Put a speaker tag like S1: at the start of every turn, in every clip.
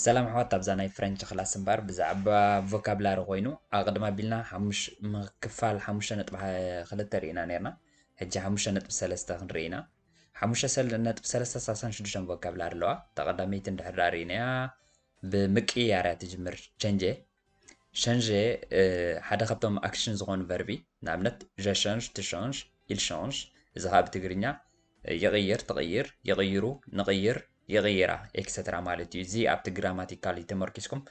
S1: سلام حوات أبزاناي فرنش خلاص مبار بزعبا فوكابلار غوينو أقدم بيلنا حمش كفال حمشة نتبع خلت رينا نيرنا هجي حمشة نتبع سلسة خنرينا حمشة نتبع سلسة ساسان شدوشان فوكابلار لوا تقدميت اندحر رينا بمكي يارا تجمر شنجي شنجي حدا خبطهم أكشن زغون فيربي نعملت جا شانج تشانج إل شانج إذا هاب تقرينيا يغير تغير يغيرو نغير يغيرها اكسترا مالتي زي ابت جراماتيكالي تمركزكم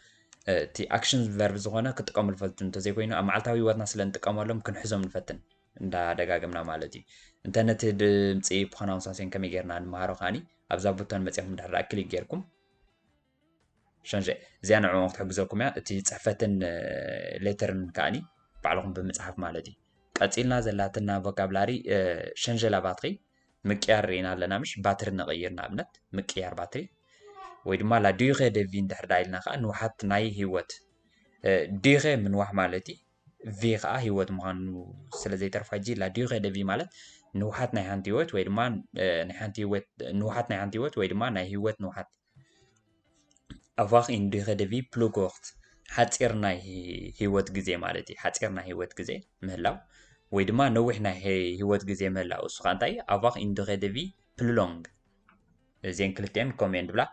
S1: تي اكشن فيرب زغونه كتقوم الفتن تزي كوينو امعلتاوي واتنا سلان تقومالهم كنحزم الفتن اندا دغاغمنا مالتي انترنت دمصي برونونساسيون كمي غيرنا نمهارو خاني ابزا بوتون مصيحكم دحر اكل غيركم شنجي زيانا عمق تحجزكم يا تي صحفتن ليترن كاني بعلهم بمصحف مالتي قصيلنا زلاتنا فوكابلاري شنجي لا باتري مقيار رينا لنا مش باتر نغيرنا ابنت مقيار باتري ويدما لا ديغي دي فين دحر دايلنا خا نوحات ناي هيوت ديغي من واح مالتي فيغا هيوت مهانو سلازي ترفاجي لا ديغي دي في مالت نوحات ناي هانتي هيوت ويدما ناي هانتي هيوت نوحات ناي هانتي هيوت ويدما ناي هيوت نوحات avoir une durée de vie plus courte حتصير ناي هيوت غزي مالتي حتصير ناي هيوت غزي مهلاو ويدما نوح ناي هيوت غزي مهلاو سخانتاي avoir une durée de vie plus longue زين كلتين كومين بلا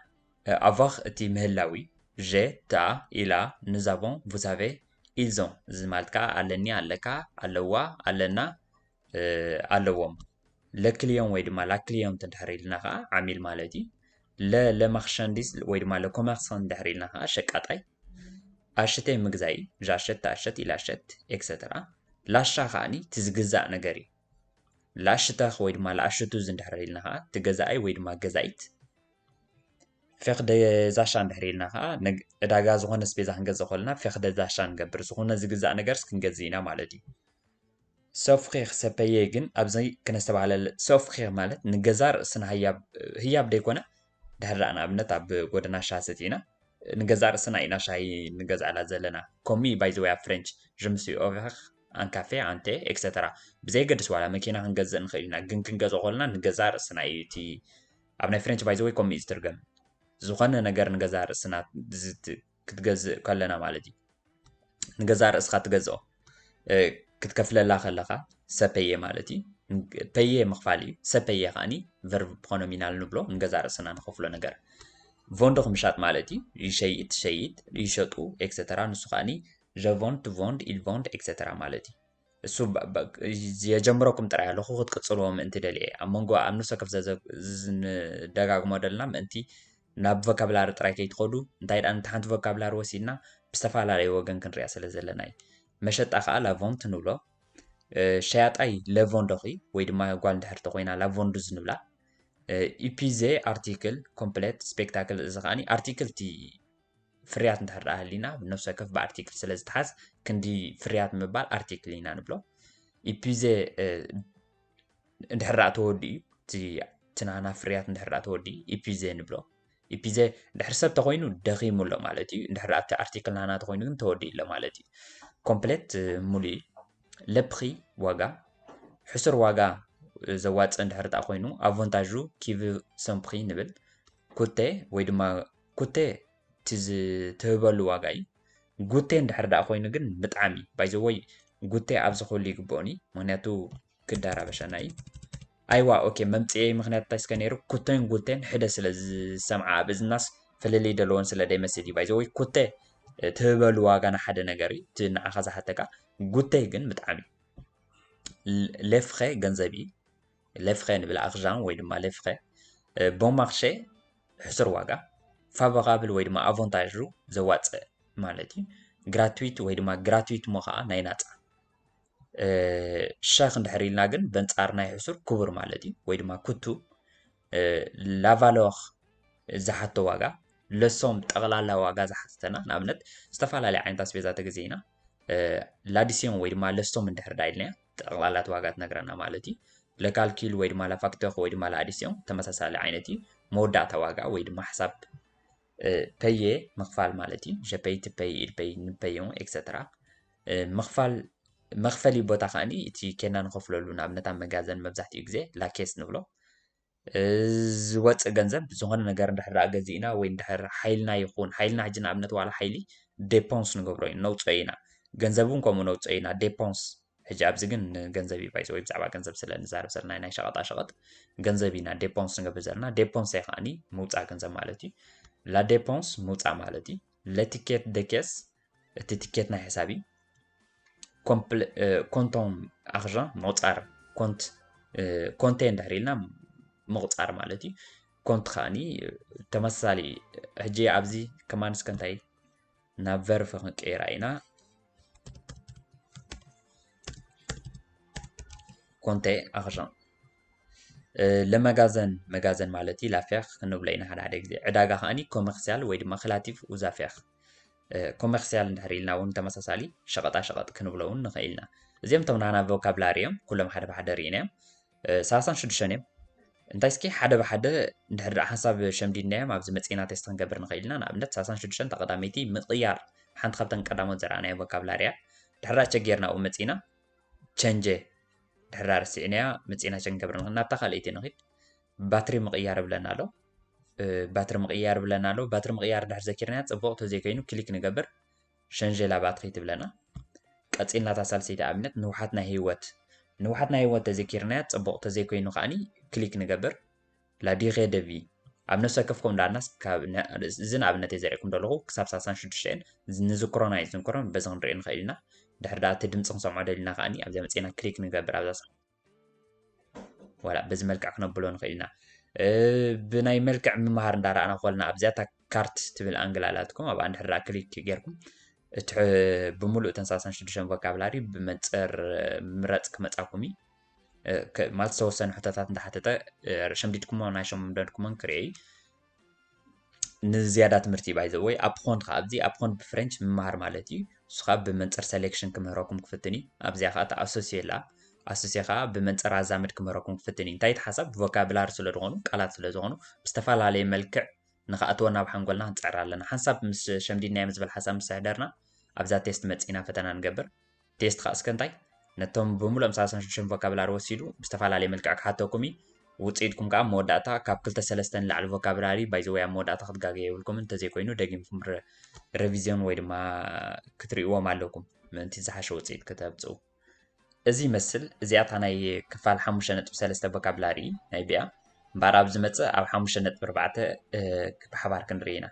S1: avoir تي مهلاوي j'ai ta il a nous avons vous avez ils ont زمالتكا علني علكا علوا علنا علوم لكليون ويدما لاكليون تدحري لنا عميل مالتي لا لمارشانديز ويدما لكوميرسون دحري لنا شقاطاي اشتي مغزاي جاشت اشت الى اشت اكسترا لاشا خاني تزغزا نغري لاشتا ويدما لاشتو زندحري لنا تغزاي ويدما غزايت فخد زاشان دحري لنا اداغا زغون سبيزا هنغزا خلنا فخد زاشان غبر زغون زغزا نغرس كنغزينا مالتي سوفخير سبايي جن ابزي كنستبعل سوفخير مالت نغزار سن هياب ديكونا دهرنا ابنت اب غودنا شاسيتينا نغزار سن اينا شاي نغز على زلنا كومي باي ذا واي فرنش je me suis offert un café un thé etc بزي قدس ولا ماكينه هنغز نخيلنا جن كنغز خلنا نغزار سن ايتي ابنا فرنش باي ذا واي كومي استرغم زخنا نغر نغزار سن كتغز كلنا مالتي نغزار اسخا تغزو ክትከፍለላ ከለኻ ሰፐየ ማለት እዩ ፐየ ምኽፋል እዩ ሰፐየ ከዓኒ ቨርብ ፕሮኖሚናል ንብሎ ንገዛ ርእስና ንኸፍሎ ነገር ቮንዶ ክምሻጥ ማለት እዩ ይሸይጥ ትሸይጥ ይሸጡ ኤክሰተራ ንሱ ከዓኒ ጀቮንድ ቮንድ ኢልቮንድ ኤክሰተራ ማለት እዩ እሱ የጀምረኩም ጥራይ ኣለኹ ክትቅፅልዎ ምእንቲ ደልየ ኣብ መንጎ ኣብ ንሶ ከፍ ደጋግሞ ደለና ምእንቲ ናብ ቮካብላሪ ጥራይ ከይትኸዱ እንታይ ዳንቲ ሓንቲ ቮካብላሪ ወሲድና ብዝተፈላለየ ወገን ክንሪኣ ስለ ዘለና እዩ መሸጣ ከዓ ላቮንት ንብሎ ሸያጣይ ለቮንዶኺ ወይ ድማ ጓል እንድሕር ተኮይና ላቮንዱ ዝንብላ ኢፒዜ ኣርቲክል ኮምፕሌት ስፔክታክል እዚ ከዓኒ ኣርቲክል ቲ ፍርያት እንድሕር ዳ ሃሊና ብነፍሲ ወከፍ ብኣርቲክል ስለ ዝተሓዝ ክንዲ ፍርያት ምባል ኣርቲክል ኢና ንብሎ ኢፒዜ እንድሕር ዳ ተወዲ እዩ እቲ ናና ፍርያት እንድሕር ዳ ተወዲ ኢፒዜ ንብሎ ኢፒዜ እንድሕር ሰብ ተኮይኑ ደኺሙሎ ማለት እዩ እንድሕር ዳ እቲ ኣርቲክል ናና ተኮይኑ ግን ተወዲኡ ኣሎ ማለት እዩ ኮምፕሌት ሙሉእ ለፕኺ ዋጋ ሕሱር ዋጋ ዘዋፅእ እንድሕር ዳ ኮይኑ ኣቮንታዡ ኪቭ ሰም ፕኺ ንብል ኩቴ ወይ ድማ ኩቴ እቲ ዝትህበሉ ዋጋ እዩ ጉቴ እንድሕር ዳ ኮይኑ ግን ብጣዕሚ ባይዘወይ ጉቴ ኣብዚ ክህሉ ይግብኦኒ ምክንያቱ ክዳራበሸና እዩ ኣይዋ ኦኬ መምፅኤ ምክንያት እንታይ ስከ ነይሩ ኩቴን ጉቴን ሕደ ስለ ዝሰምዓ ኣብ እዝናስ ፍልልይ ደለዎን ስለ ደይመስል እዩ ባይዘወይ ኩቴ ትህበሉ ዋጋ ንሓደ ነገር እዩ እቲ ንዓኻ ዝሓተካ ጉቴይ ግን ብጣዕሚ ሌፍኸ ገንዘብ እዩ ሌፍኸ ንብል ኣክዣን ወይ ድማ ሌፍኸ ቦን ማርሼ ሕሱር ዋጋ ፋቮራብል ወይ ድማ ኣቮንታዡ ዘዋፅእ ማለት እዩ ግራትዊት ወይ ድማ ግራትዊት ሞ ከዓ ናይ ናፃ ሸኽ እንድሕር ኢልና ግን በንፃር ናይ ሕሱር ክቡር ማለት እዩ ወይ ድማ ኩቱ ላቫሎር ዝሓቶ ዋጋ ለሶም ጠቕላላ ዋጋ ዝሓተተና ንኣብነት ዝተፈላለዩ ዓይነት ኣስቤዛ ተገዚእና ላዲስዮን ወይ ድማ ለሶም እንድሕር ዳ ኢልና ጠቕላላት ዋጋ ትነግረና ማለት እዩ ለካልኪል ወይ ድማ ላፋክተር ወይ ድማ ለኣዲስዮን ተመሳሳሊ ዓይነት እዩ መወዳእታ ዋጋ ወይ ድማ ሓሳብ ፐየ ምኽፋል ማለት እዩ ጀፐይ ትፐይ ኢልፐይ ንፐዮን ኤክሰተራ ምኽፋል መኽፈሊ ቦታ ከዓኒ እቲ ኬና ንኸፍለሉ ንኣብነት ኣብ መጋዘን መብዛሕትኡ ግዜ ላኬስ ንብሎ ዝወፅእ ገንዘብ ዝኾነ ነገር እንድሕር ገዚእና ወይ እንድሕር ሓይልና ይኹን ሓይልና ሕጂ ንኣብነት ዋላ ሓይሊ ዴፖንስ ንገብሮ ኢና ነውፅኦ ኢና ገንዘብ እውን ከምኡ ነውፅኦ ኢና ዴፖንስ ሕጂ ኣብዚ ግን ገንዘብ እዩ ባይዘ ወይ ብዛዕባ ገንዘብ ስለ ንዛረብ ዘለና ናይ ሸቐጣ ሸቐጥ ገንዘብ ኢና ዴፖንስ ንገብር ዘለና ዴፖንስ ከዓኒ ምውፃእ ገንዘብ ማለት እዩ ላ ዴፖንስ ምውፃእ ማለት እዩ ለቲኬት ደኬስ እቲ ቲኬት ናይ ሕሳብ እዩ ኮንቶም ኣርዣን ምቁፃር ኮንት ኮንቴ እንድሕር ኢልና ምቁፃር ማለት እዩ ኮንት ከዓኒ ተመሳሳሊ ሕጂ ኣብዚ ከማንስ ከንታይ ናብ ቨርፍ ክንቀይራ ኢና ኮንቴ ኣርዣን ለመጋዘን መጋዘን ማለት እዩ ላፍያኽ ክንብሎ ኢና ሓደ ሓደ ግዜ ዕዳጋ ከዓኒ ኮመርስያል ወይ ድማ ክላቲፍ ውዛፍያኽ ኮመርስያል እንድሕር ኢልና እውን ተመሳሳሊ ሸቐጣ ሸቐጥ ክንብሎ እውን ንኽእል ኢና እዚኦም እቶም ናና ቮካብላሪ እዮም ኩሎም ሓደ ብሓደ ርኢናዮም 36 እዮም እንታይ እስኪ ሓደ ብሓደ እንድሕር ሓሳብ ሸምዲድናዮም ኣብዚ መፂና ቴስት ክንገብር ንኽእል ኢና ንኣብነት 36 ተቐዳመይቲ ምቕያር ሓንቲ ካብተን ቀዳሞት ዘረኣናዮ ቮካብላሪ እያ ድሕራ ቸጌርና ኡ መፂና ቸንጀ ድሕራ ርሲዕናያ መፂና ቸን ክንገብር ንኽእል ናብታ ካልአይቲ ንኽእል ባትሪ ምቕያር ብለና ኣሎ ባትሪ ምቕያር ብለና ኣሎ ባትሪ ምቕያር ድሕር ዘኪርናያ ፅቡቕ ተዘይኮይኑ ክሊክ ንገብር ሸንጀላ ባትሪ ትብለና ቀፂልና እታ ሳልሰይቲ ኣብነት ንውሓት ናይ ህይወት ተዘኪርናያ ፅቡቕ ተዘይኮይኑ ከዓኒ ክሊክ ንገብር ላዲኼ ደቪ ኣብ ነፍሲ ወከፍኩም እንዳናስ እዚ ንኣብነት እየ ዘሪእኩም ዘለኹ ክሳብ 36 ንዝክሮና እዩ ዝንክሮን በዚ ክንሪኦ ንኽእል ኢና ድሕር ዳ እቲ ድምፂ ክንሰምዖ ደሊና ከዓኒ ኣብዚኣ መፂና ክሊክ ንገብር ኣብዛ ዋላ በዚ መልክዕ ክነብሎ ንኽእል ኢና ብናይ መልክዕ ምምሃር እንዳረኣና ኮልና ኣብዚኣታ ካርት ትብል ኣንግላላትኩም ኣብኣ እንድሕር ክሊክ ጌርኩም እቲ ብምሉእ እተን 36 ቮካብላሪ ብመንፅር ምረፅ ክመፃኩም እዩ ማለት ዝተወሰኑ ሕቶታት እንዳሓተተ ሸምዲድኩሞ ናይ ሸምደድኩሞን ክሪአ እዩ ንዝያዳ ትምህርቲ ባይዘ ወይ ኣብኾን ከዓ ኣብዚ ኣብኾን ብፍሬንች ምምሃር ማለት እዩ እሱ ከዓ ብመንፅር ሴሌክሽን ክምህረኩም ክፍትን እዩ ኣብዚኣ ከዓ ተኣሶሲየ ላ ኣሶሲየ ከዓ ብመንፅር ኣዛምድ ክምህረኩም ክፍትን እዩ እንታይ እቲ ሓሳብ ቮካብላሪ ስለ ዝኾኑ ቃላት ስለ ዝኾኑ ብዝተፈላለየ መልክዕ ንኽኣትወ ናብ ሓንጎልና ክንፅዕር ኣለና ሓንሳብ ምስ ሸምዲድናዮም ዝብል ሓሳብ ምስ ሕደርና ኣብዛ ቴስት መፂና ፈተና ንገብር ቴስት ከዓ እስከ እንታይ ነቶም ብምሉኦም 36 ቮካብላሪ ወሲዱ ብዝተፈላለየ መልክዕ ክሓተኩም እዩ ውፅኢትኩም ከዓ መወዳእታ ካብ 2-3 ንላዕሊ ቮካብላሪ ባይዘ ወይ ኣብ መወዳእታ ክትጋገ የብልኩም እንተዘይኮይኑ ደጊምኩም ሬቪዝዮን ወይ ድማ ክትሪእዎም ኣለኩም ምእንቲ ዝሓሸ ውፅኢት ከተብፅኡ እዚ ይመስል እዚኣታ ናይ ክፋል 5.3 ቮካብላሪ ናይ ቢኣ እምበር ኣብ ዝመፅእ ኣብ 5.4 ብሓባር ክንርኢ ኢና